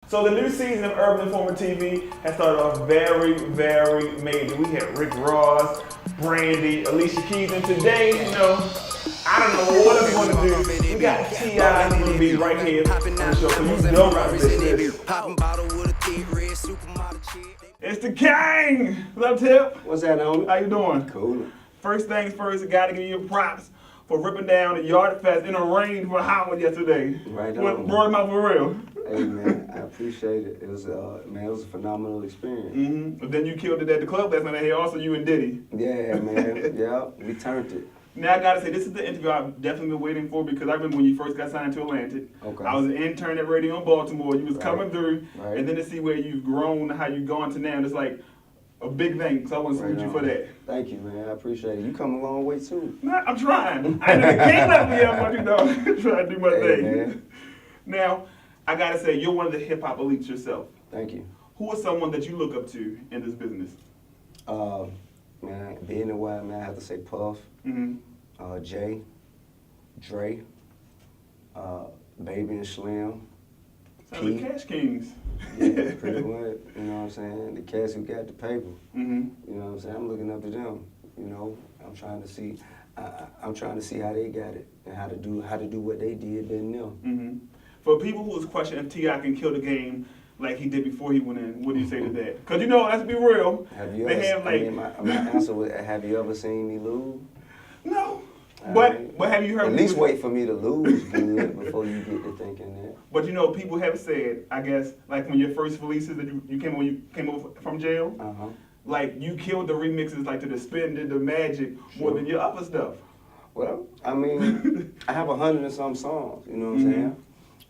So the new season of UrbanInformer TV has started off very, very major. We had Rick Ross, Brandy, Alicia Keys, and today, I don't know what I'm going to do. We got T.I. who's going to be right here on the show, so you know about this. It's the King! What's up, Tip? What's that, homie? How you doing? Cool. First things first, I got to give you props for ripping down the Yard Fest in the rain for Howard yesterday. Right on. Brought him out for real. Hey, man, I appreciate it. It was a phenomenal experience. But then you killed it at the club last night. Here also you and Diddy. Yeah, man. Yeah, we turned it. Now I gotta say, this is the interview I've definitely been waiting for because I remember when you first got signed to Atlantic. Okay. I was an intern at radio in Baltimore. You was coming through, right. And then to see where you've grown, how you've gone to now, it's like a big thing. So I want to salute you for that. Thank you, man. I appreciate it. You come a long way too. Nah, I'm trying. I ain't in the game level yet, but trying to do my thing. Man. Now, I gotta say, you're one of the hip hop elites yourself. Thank you. Who is someone that you look up to in this business? Man, being a while, man, I have to say Puff, Jay, Dre, Baby and Slim. Sounds like Cash Kings. Yeah, pretty much. You know what I'm saying? The cats who got the paper. You know what I'm saying? I'm looking up to them. You know, I'm trying to see. I'm trying to see how they got it and how to do what they did than them. For people who was questioning if T.I. can kill the game like he did before he went in, what do you say to that? Because let's be real. Have you ever? My answer was, have you ever seen me lose? No. But have you heard? At least wait for me to lose good before you get to thinking that. But people have said, I guess, like when your first releases that you came over from jail, like you killed the remixes like to the spin, to the magic more than your other stuff. Well, I mean, I have 100 and some songs. You know what I'm saying?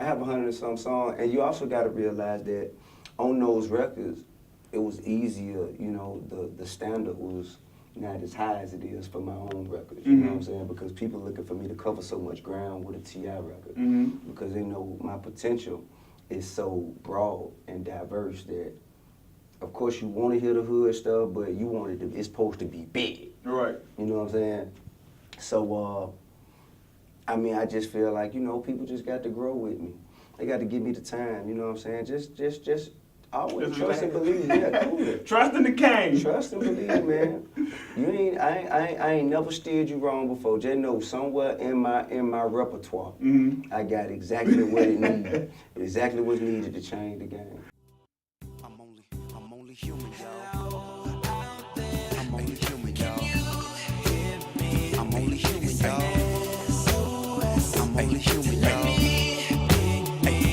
I have 100 and some songs, and you also got to realize that on those records, it was easier. The standard was not as high as it is for my own records. You know what I'm saying? Because people looking for me to cover so much ground with a T.I. record, because they know my potential is so broad and diverse that, of course, you want to hear the hood stuff, but you want it to. It's supposed to be big. Right. You know what I'm saying? So. I mean, I just feel like, people just got to grow with me. They got to give me the time, you know what I'm saying? Just always trust and believe. Yeah, cool. Trust in the King. Trust and believe, man. I ain't never steered you wrong before. Just know somewhere in my repertoire, I got exactly what it needed, exactly what's needed to change the game. I'm only human, y'all. I'm only human, y'all. I'm only human, y'all. Only human, y'all.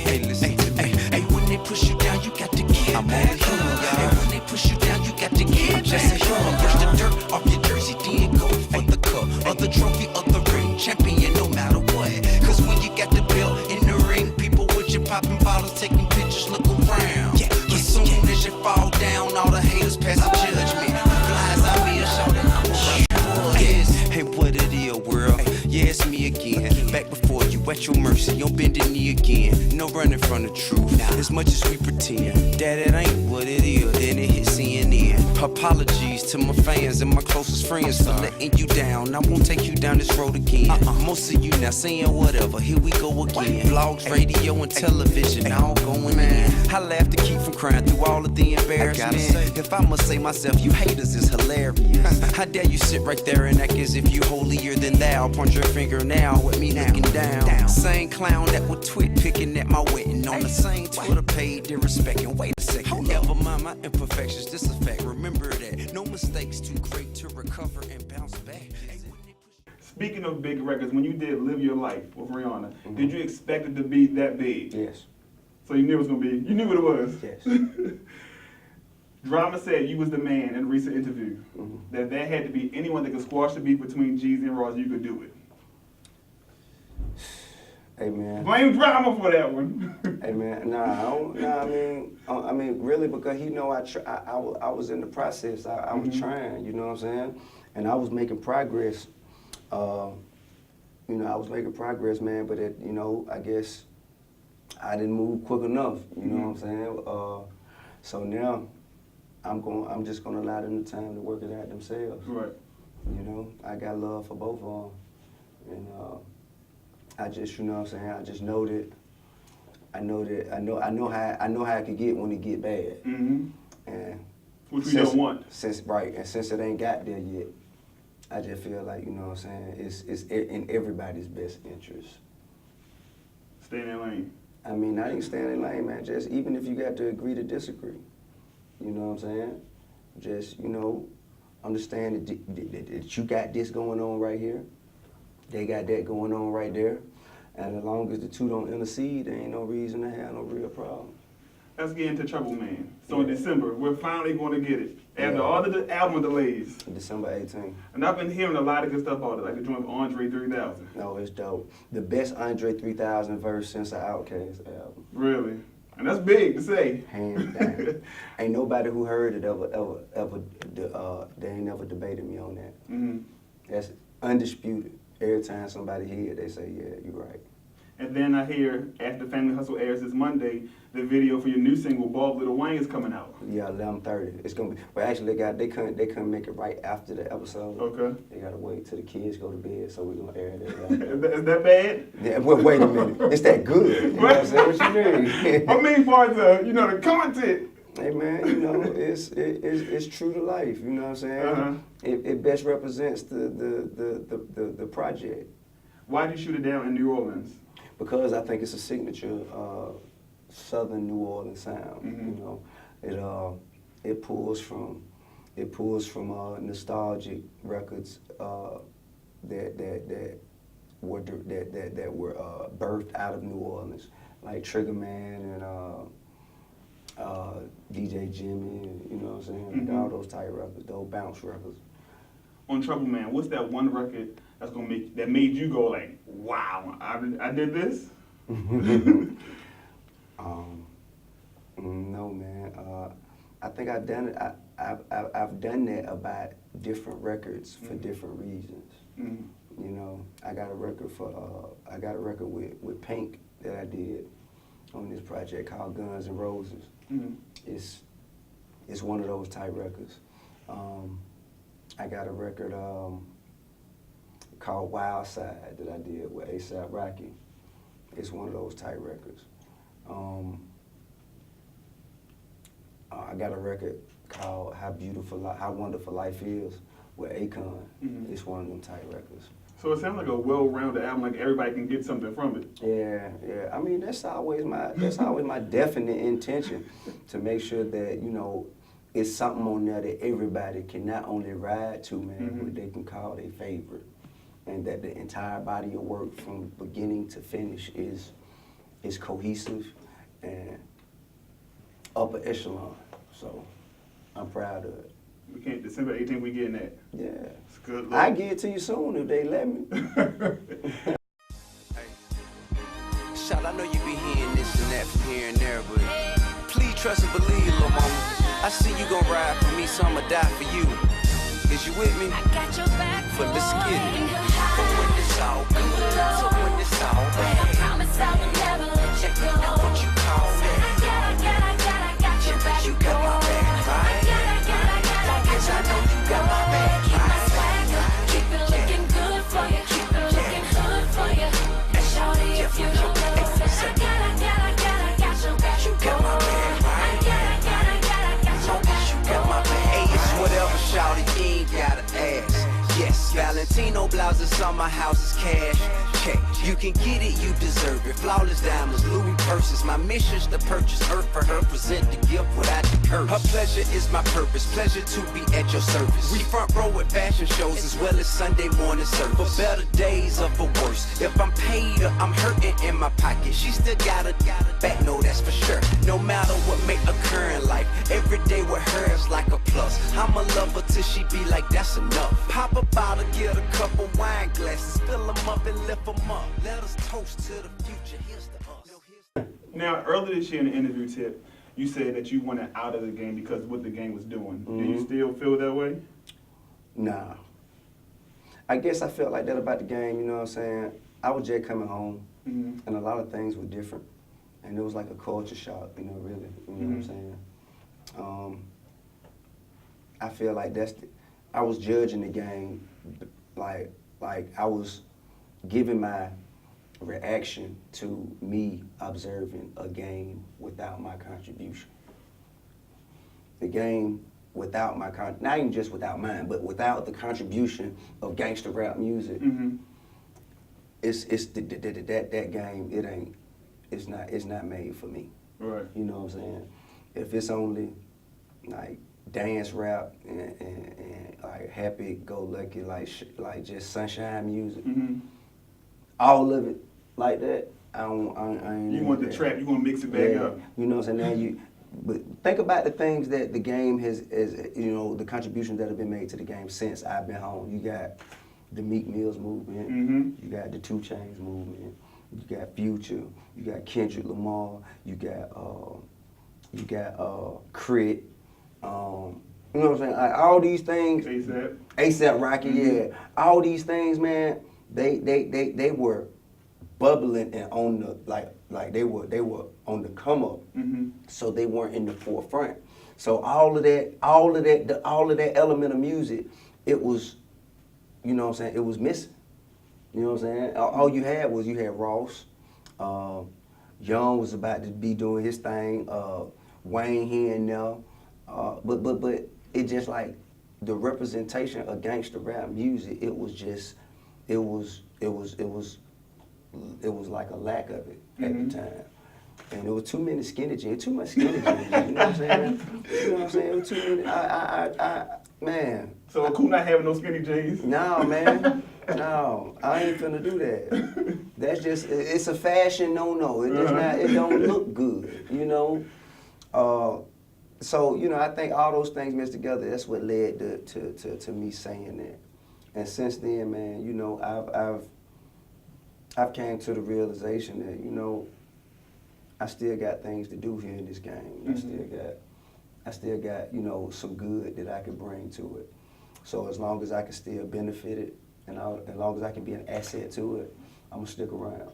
Hey, listen to me. Hey, when they push you down, you got to get I'm only human, y'all. Hey, when they push you down, you got to get I'm just a human. Brush the dirt off your jersey, then go for the cup, or the trophy, or the ring. Champion, no matter what. Cause when you got the belt in the ring, people with you popping bottles, taking pictures, look around. Yeah, as soon as you fall down, all the haters pass a judgment. Flies out me a show, then I'm a yes. Hey, what it is, world? Yeah, it's me again. Back before you at your mercy, on bending knee again. No running from the truth. As much as we pretend that it ain't what it is, then it hit CNN. Apologies to my fans and my closest friends for letting you down. I won't take you down this road again. Most of you now saying whatever. Here we go again. Vlogs, radio, and television, all going in. I laugh to keep from crying through all of the embarrassment. If I must say myself, you haters is hilarious. How dare you sit right there and act as if you holier than thou? Point your finger now with me looking down. Same clown that would tweet picking at my wedding on the same Twitter page, they're respecting. Wait a second, never mind my imperfections, this is fact. Remember that no mistakes too great to recover and bounce back. Speaking of big records, when you did Live Your Life with Rihanna, did you expect it to be that big? Yes. So you knew it was gonna be. You knew what it was. Yes. Drama said you was the man in a recent interview that there had to be anyone that could squash the beef between Jeezy and Ross. You could do it. Hey, man. Blame Drama for that one. Hey, man. I mean, really, because I was in the process. I was trying. You know what I'm saying? And I was making progress. I was making progress, man. But I guess I didn't move quick enough. You know what I'm saying? So now I'm just gonna allow them the time to work it out themselves. Right. I got love for both of them, and I just, I just know that I know how I could get when it get bad. Mm-hmm. And Which we don't want. Since it ain't got there yet, I just feel like, you know what I'm saying, it's in everybody's best interest. Stay in that lane. I mean, not even staying in lane, man. Just even if you got to agree to disagree. You know what I'm saying? Just, you know, understand that you got this going on right here. They got that going on right there. And as long as the two don't intercede, there ain't no reason to have no real problem. Let's get into Trouble Man. So in December, we're finally going to get it. After all of the album delays. December 18th. And I've been hearing a lot of good stuff about it, like the joint with Andre 3000. No, it's dope. The best Andre 3000 verse since the Outkast album. Really? And that's big to say. Hands down. Ain't nobody who heard it they ain't never debated me on that. Mm-hmm. That's undisputed. Every time somebody hear it, they say, yeah, you're right. And then I hear, after Family Hustle airs this Monday, the video for your new single, Bob Little Wayne, is coming out. Yeah, 11:30. It's gonna be. Well, actually, they couldn't make it right after the episode. Okay. They gotta wait till the kids go to bed, so we're gonna air that. Is that bad? Yeah, well, wait a minute. It's that good. You know what I'm saying? What you mean? I mean, for the the content. Hey man, you know, it's true to life. You know what I'm saying? Uh-huh. It best represents the project. Why'd you shoot it down in New Orleans? Because I think it's a signature Southern New Orleans sound. Mm-hmm. You know, it pulls from nostalgic records that were birthed out of New Orleans, like Trigger Man and DJ Jimmy, and, you know what I'm saying? Mm-hmm. Like all those type records, those bounce records. On Trouble Man, what's that one record that made you go like, wow, I did this? No, man. I think I've done it. I've done that about different records for different reasons. Mm-hmm. You know, I got a record with Pink that I did on this project called Guns N' Roses. Mm-hmm. It's one of those type records. I got a record called Wild Side that I did with A$AP Rocky. It's one of those type records. I got a record called How Wonderful Life Is with Akon. Mm-hmm. It's one of them type records. So it sounds like a well-rounded album, like everybody can get something from it. Yeah. I mean, that's always my definite intention, to make sure that, you know, it's something on there that everybody can not only ride to, man, Mm-hmm. but they can call their favorite. And that the entire body of work from beginning to finish is cohesive and upper echelon. So I'm proud of it. We can't, December 18th, we getting that. Yeah. It's good. I get it to you soon if they let me. Shout, I know you be hearing this and that from here and there, but please trust and believe, little mama. I see you gon' ride for me, so I'ma die for you. Is you with me? I got your back, But let's get it. in good But when it's all good, so when it's all I bad, promise I will never let you go. that's what you call I that. got your back. You got my back, right? Cause I know you got my back, Keep my right? swagger, keep it looking good for you, keep it looking good for you. And shorty, if you don't know, I got your back. You got my back, right? I got your back. You got my back. Hey, it's whatever, shawty, you ain't gotta ask. Yes, Valentino blouses on my house is cash. Check, you can get it, you deserve it. Flawless diamonds, Louis purses. My mission's to purchase earth for her, present the gift without the curse. Her pleasure is my purpose, pleasure to be at your service. We front row at fashion shows as well as Sunday morning service. For better days or for worse, if I'm paid or I'm hurting in my pocket, she still got a back, no that's for sure. No matter what may occur in life, every day with her is like a plus. I'ma love her till she be like, that's enough. Pop a bottle, get a couple wine glasses, fill them up and lift them up. Let us toast to the future, here's to us. Now, earlier this year in the interview tip, you said that you wanted out of the game because of what the game was doing. Do you still feel that way? Nah. I guess I felt like that about the game, you know what I'm saying? I was just coming home, Mm-hmm. and a lot of things were different. And it was like a culture shock, you know, really. You know what I'm saying? I feel like I was judging the game like I was giving my reaction to me observing a game without my contribution. The game without my not even just without mine, but without the contribution of gangster rap music. It's that game. It's not made for me. Right. You know what I'm saying? If it's only like dance rap and like happy go lucky like just sunshine music, all of it like that, I ain't. You want the trap? You want to mix it back up? You know what I'm saying? Now but think about the things that the game has, you know, the contributions that have been made to the game since I've been home. You got the Meek Mills movement, you got the 2 Chainz movement, you got Future, you got Kendrick Lamar, you got Crit, you know what I'm saying? Like, all these things. ASAP Rocky, yeah. All these things, man. They were bubbling and on the like they were on the come up. So they weren't in the forefront. So all of that element of music, it was, you know what I'm saying, it was missing. You know what I'm saying? All you had Ross. Young was about to be doing his thing. Wayne here and there. But it just like the representation of gangster rap music, it was like a lack of it at the time. And there was too much skinny jeans, you know what I'm saying? You know what I'm saying? It was too many, man. So cool not having no skinny jeans? No, man. No, I ain't finna do that. That's just, it's a fashion no-no. It don't look good, you know? So, you know, I think all those things mixed together, that's what led to me saying that. And since then, man, you know, I've came to the realization that, you know, I still got things to do here in this game. I still got, you know, some good that I can bring to it. So as long as I can still benefit it, and as long as I can be an asset to it, I'm gonna stick around.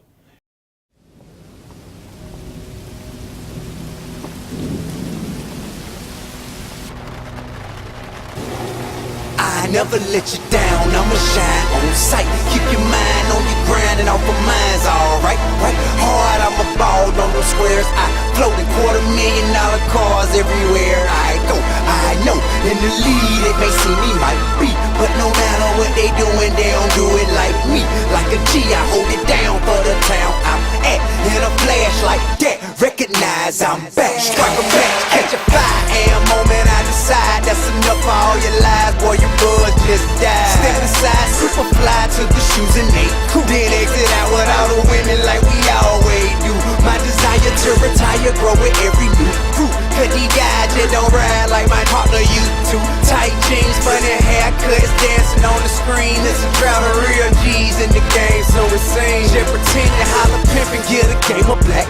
I never let you down, I'ma shine on sight. Keep your mind on your grind and off of mine's alright, right? Hard, I'ma ball on those squares. I float in $250,000 cars everywhere I go. I know in the lead it may seem me might be, but no matter what they doing, they don't do it like me. Like a G, I hold it down for the town I'm at. In a flash like that, recognize I'm back. Strike a match, catch a 5 a.m. moment, I decide that's enough for all your lies, boy, your buzz just died. Step aside, super fly, took the shoes and they cool. Then exit out with all the women like we always do. My desire to retire grow with every new crew. Cause these guys that don't ride like my partner used to. Tight jeans, funny haircuts, dancing on the screen. It's a drought of real G's in the game, so it seems. Just pretend to holler, pimp and get a game of black.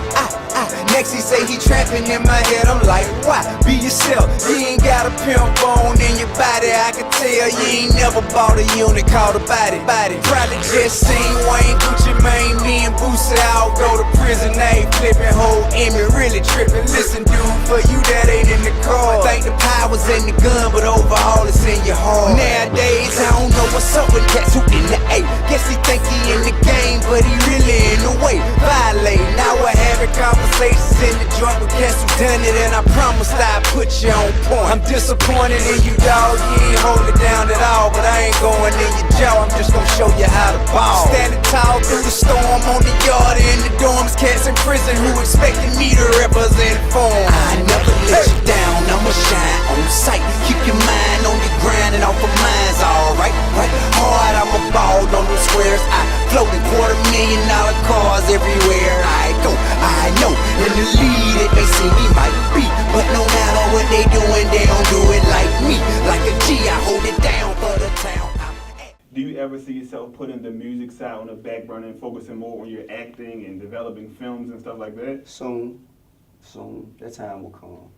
Next he say he trapping in my head, I'm like, why? Be yourself, you ain't got a pimp bone in your body. I can tell you ain't never bought a unit called a body. Probably just seen Wayne, Gucci Mane, me and Boosie all go to prison. They flipping whole image, really tripping. Listen, dude, for you that ain't in the car, think the power's in the gun, but overall it's in your heart. Nowadays I don't know what's up with cats who in the A. Guess he think he in the game, but he really in the way. Violating, now we're having conversations in the joint with cats who done it, and I promise I'll put you on point. I'm disappointed in you, dog. You ain't hold it down at all, but I ain't going in your jaw. I'm just gonna show you how to ball. Standing tall through the storm on the yard in the dorms, cats in prison who expecting me to represent for 'em. I never let you down, I'ma shine on sight. Keep your mind on your grind and off of mine's alright, right? Hard, I'ma ball on them squares. I float in $250,000 cars everywhere I go. I know in the lead it may seem me might be, but no matter what they doing, they don't do it like me. Like a G, I hold it down for the town I'm at. Do you ever see yourself putting the music side on the back burner and focusing more on your acting and developing films and stuff like that? Soon, that time will come.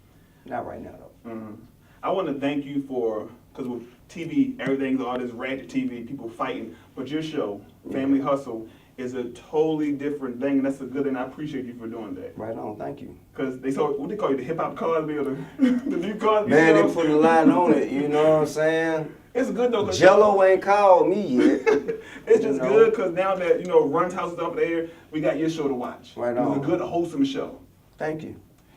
Not right now though. I want to thank you for, because with TV, everything's all this ratchet TV, people fighting, but your show, Family Hustle, is a totally different thing, and that's a good thing. I appreciate you for doing that. Right on, thank you. Because they saw, what they call you, the hip-hop Cosby or the new Cosby Man, show? they put a line on it, you know what I'm saying? It's good though. Jello ain't called me yet. It's just good because now that, you know, Run's House is up there, we got your show to watch. Right It was on. a good, wholesome show. Thank you.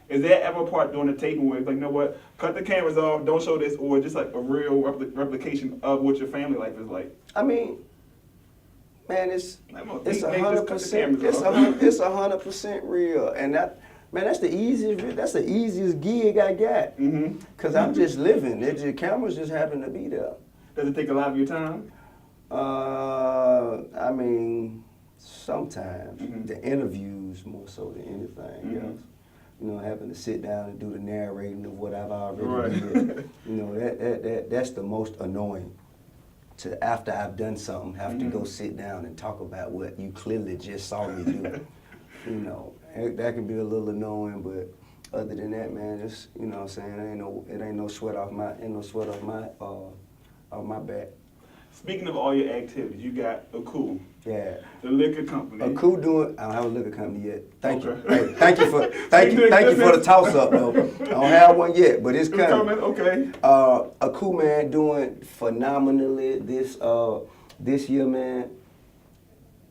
Is there ever a part during the taping where it's like, you know what, cut the cameras off, don't show this, or just like a real replication of what your family life is like? I mean, man, it's Like, well, 100%. It's 100% real, and that's the easiest gig I got. Mm-hmm. Cause I'm just living. The cameras just happen to be there. Does it take a lot of your time? I mean, sometimes Mhm. the interviews more so than anything Mhm. else. You know, having to sit down and do the narrating of what I've already Right. did. You know, that's the most annoying. To after I've done something, have to go sit down and talk about what you clearly just saw me do. You know, that can be a little annoying, but other than that, man, it's, you know what I'm saying, it ain't no sweat off my back. Speaking of all your activities, you got a cool, Yeah. the liquor company. A cool doing. I don't have a liquor company yet. Thank you. Okay. Hey, thank you for the toss up though. I don't have one yet, but it's It's coming. okay. A cool man doing phenomenally this year, man.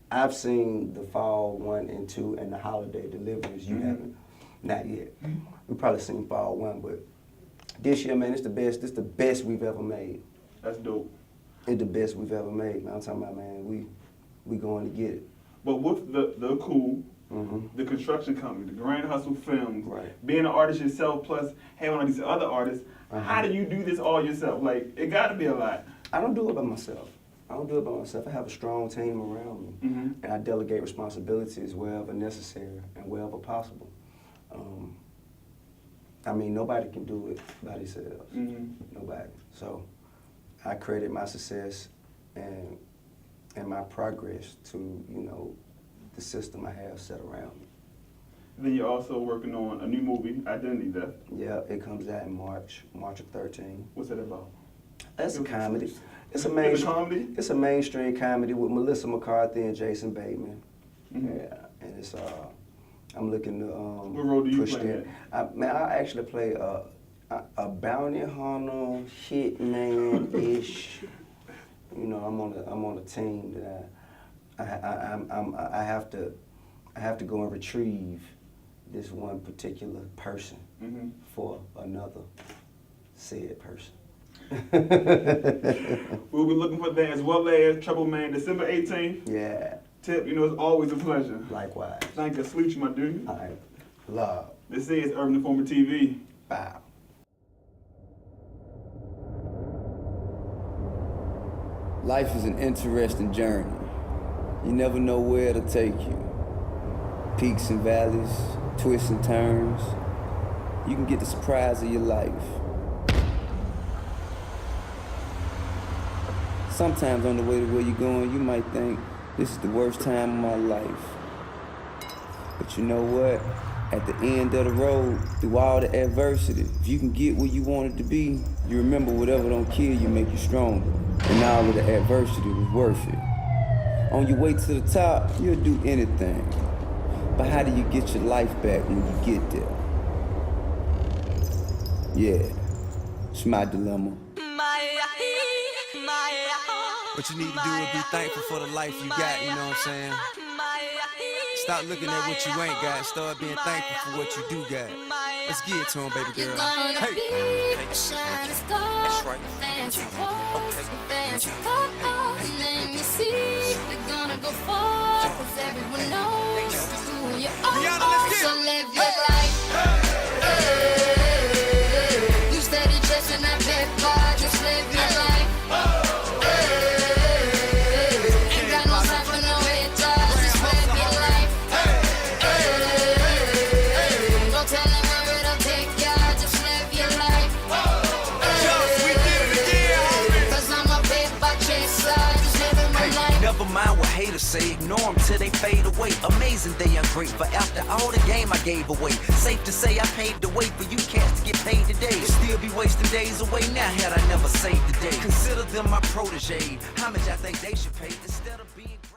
I've seen the fall 1 and 2 and the holiday deliveries. You haven't, not yet. We probably seen fall 1, but this year, man, it's the best. It's the best we've ever made. That's dope. It's the best we've ever made, man. I'm talking about, man, we going to get it. But with the cool, Mm-hmm. the construction company, the Grand Hustle Films, Right. being an artist yourself, plus having all these other artists, how do you do this all yourself? Like, it got to be a lot. I don't do it by myself. I have a strong team around me, Mhm. and I delegate responsibilities wherever necessary and wherever possible. I mean, nobody can do it by themselves. Mhm. Nobody. So I credit my success and my progress to, you know, the system I have set around me. Then you're also working on a new movie, Identity Theft. Yeah, it comes out in March of 13. What's that about? That's a comedy. It's a It's a comedy? It's a mainstream comedy with Melissa McCarthy and Jason Bateman. Mhm. Yeah, and it's I'm looking to What role do you push play that. I actually play a bounty hunter, hitman-ish. You know, I'm on a team that I have to go and retrieve this one particular person Mhm. for another said person. We'll be looking for that as well as Trouble Man, December 18th. Yeah, Tip, you know, it's always a pleasure. likewise. Thank you. Salute you, my dude. All right, love, This is UrbanInformer TV. bow. Life is an interesting journey. You never know where it'll take you. Peaks and valleys, twists and turns. You can get the surprise of your life. Sometimes on the way to where you're going, you might think, this is the worst time of my life. But you know what? At the end of the road, through all the adversity, if you can get where you wanted to be, you remember whatever don't kill you make you stronger. And all of the adversity was worth it. On your way to the top, you'll do anything. But how do you get your life back when you get there? Yeah, it's my dilemma. What you need to do is be thankful for the life you got, you know what I'm saying? Stop looking at what you ain't got, start being thankful for what you do got. Let's get it to him, baby girl. You're gonna Hey. be a shining star. That's right. Fancy clothes, fancy cars, and then you see you're gonna go far, 'cause everyone knows who you are. Rihanna, let's get it. So live your life. You steady chasing that paper, just live your life. Ain't got no time for no haters, just live your life. Don't tell them where it'll take ya, just live your life. We did it again, homie. 'Cause I'm a paper chaser, just living my life. Never mind what haters say, ignore them till they fade away. Amazing they are great, but after all the game I gave away. Safe to say I paved the way for you cats to get paid today. Still be wasting days away now had I never saved the day. Consider them my protege. How much I think they should pay instead of being great.